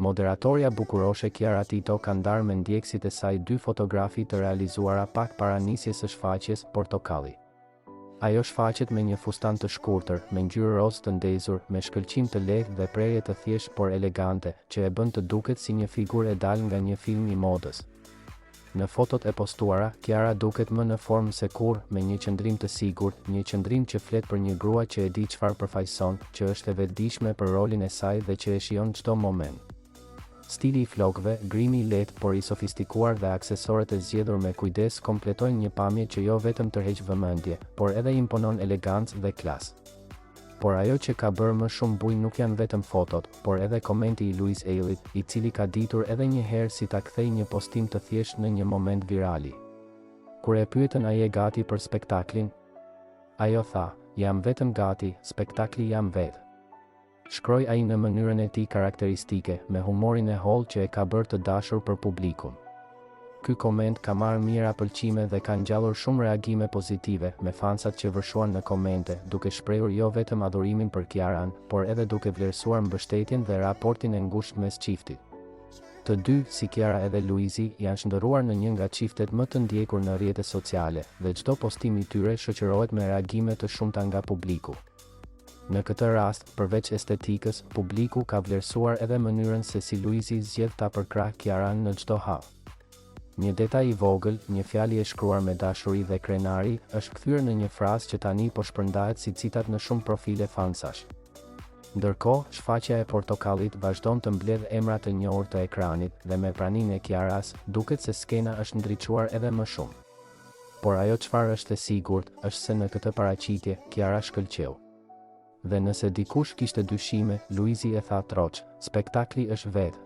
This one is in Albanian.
Moderatorja bukuroshe Kiara Tito ka ndarë me ndjekësit e saj 2 fotografi të realizuara pak para nisjes së shfaqjes Portokalli. Ajo shfaqet me një fustan të shkurtër, me ngjyrë roz të ndezur, me shkëlqim të lehtë dhe prerje të thjeshtë por elegante, që e bën të duket si një figurë e dalë nga një film i modës. Në fotot e postuara, Kiara duket më në formë se kur, me një qëndrim të sigurt, një qëndrim që flet për një grua që e di çfarë përfaqëson, që është e vetëdijshme për rolin e saj dhe që e shijon çdo moment. Stili i flokëve, grimi i lehtë por i sofistikuar dhe aksesorët e zgjedhur me kujdes kompletojnë një pamje që jo vetëm tërheq vëmendje, por edhe imponon elegancë dhe klasë. Por ajo që ka bërë më shumë bujë nuk janë vetëm fotot, por edhe komenti i Louise Ailit, i cili ka ditur edhe një herë si ta kthejë një postim të thjeshtë në një moment virali. Kur e pyetën a je gati për spektaklin, ajo tha, jam vetëm gati, spektakli jam vetë. Shkroi ai në mënyrën e tij karakteristike, me humorin e hollë që e ka bërë të dashur për publikun. Ky koment ka marrë mira pëlqime dhe ka ngjallur shumë reagime pozitive, me fansat që vërshuan në komente, duke shprehur jo vetëm adhurimin për Kiaran, por edhe duke vlerësuar mbështetjen dhe raportin e ngushtë mes çiftit. Të dy, si Kiara edhe Luizi, janë shndërruar në një nga çiftet më të ndjekur në rrjetet sociale, dhe çdo postim i tyre shoqërohet me reagime të shumta nga publiku. Në këtë rast, përveç estetikës, publiku ka vlerësuar edhe mënyrën se si Luizi zgjedh ta përkrah Kiaran në çdo hap. Një detaj i vogël, një fjalë e shkruar me dashuri dhe krenari, është kthyer në një frazë që tani po shpërndahet si citat në shumë profile fansash. Ndërkohë, shfaqja e Portokallit vazhdon të mbledh emra të njohur të ekranit dhe me praninë e Kiaras, duket se skena është ndriçuar edhe më shumë. Por ajo çfarë është e sigurt, është se në këtë paraqitje, Kiara shkëlqeu. Dhe nëse dikush kishte dyshime, Luizi e tha troç, spektakli është vetë.